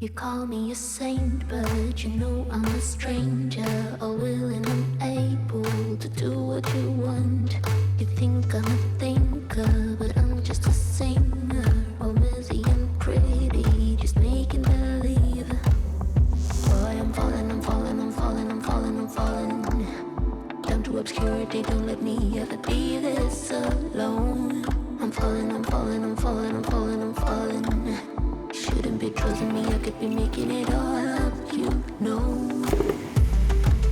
You call me a saint, but you know I'm a stranger, all willing and able to do what you want. You think I'm a thinker, but I'm just a singer, all messy and pretty, just making believe. Boy, I'm falling, I'm falling, I'm falling, I'm falling, I'm falling down to obscurity. Don't let me ever be this alone. I'm falling, I'm falling, I'm falling, I'm falling, I'm falling. Shouldn't be trusting me, I could be making it all up, you know.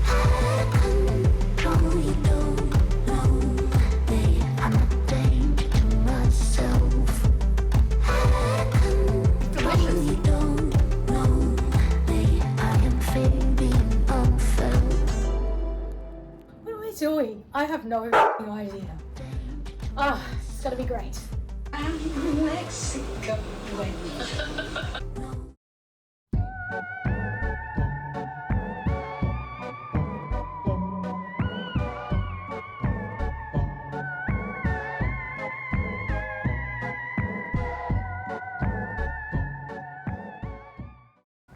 Out of control, you don't know me. I'm a danger to myself. Out of control, you don't know me. I am fading unfelt. What am I doing? I have no idea. Ah, it's gonna be great. Mexico.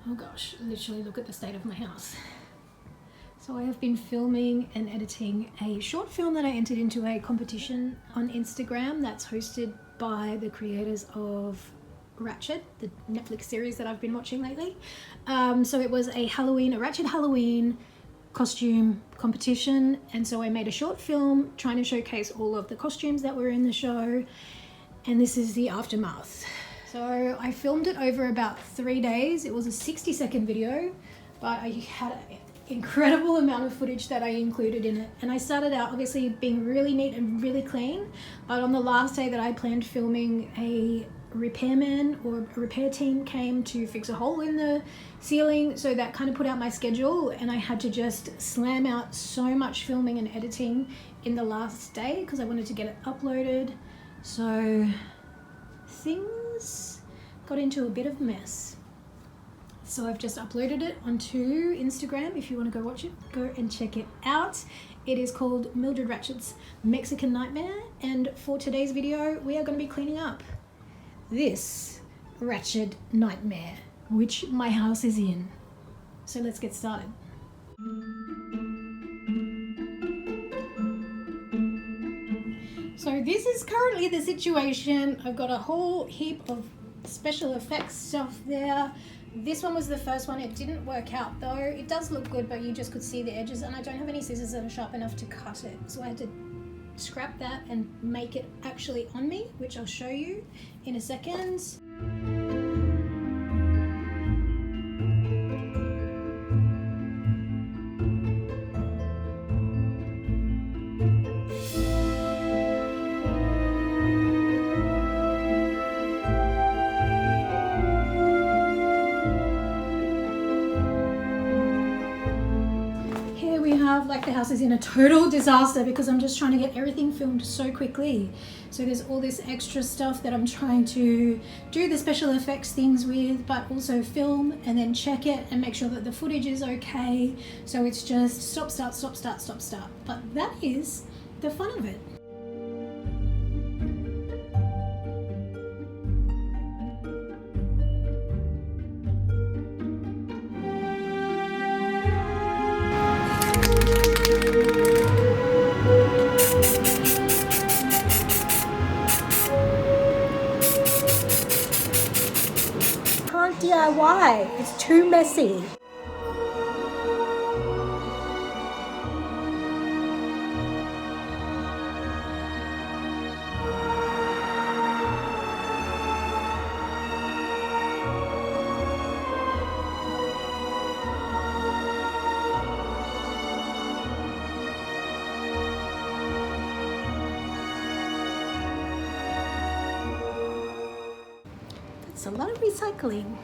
Oh gosh, literally look at the state of my house. So I have been filming and editing a short film that I entered into a competition on Instagram that's hosted by the creators of Ratched, the Netflix series that I've been watching lately. So it was a Ratched Halloween costume competition, and so I made a short film trying to showcase all of the costumes that were in the show, and this is the aftermath. So I filmed it over about 3 days. It was a 60-second video, but I had an incredible amount of footage that I included in it. And I started out obviously being really neat and really clean, but on the last day that I planned filming, a repairman or a repair team came to fix a hole in the ceiling, so that kind of put out my schedule, and I had to just slam out so much filming and editing in the last day because I wanted to get it uploaded. So things got into a bit of a mess. So I've just uploaded it onto Instagram. If you want to go watch it, go and check it out. It is called Mildred Ratched's Mexican Nightmare, and for today's video we are going to be cleaning up this Ratched nightmare which my house is in. So let's get started. So this is currently the situation. I've got a whole heap of special effects stuff there. This one was the first one. It didn't work out though. It does look good, but you just could see the edges, and I don't have any scissors that are sharp enough to cut it. So I had to scrap that and make it actually on me, which I'll show you in a second. Like the house is in a total disaster because I'm just trying to get everything filmed so quickly. So there's all this extra stuff that I'm trying to do the special effects things with, but also film and then check it and make sure that the footage is okay. So it's just stop, start, stop, start, stop, start. But that is the fun of it. DIY. It's too messy. That's a lot of recycling.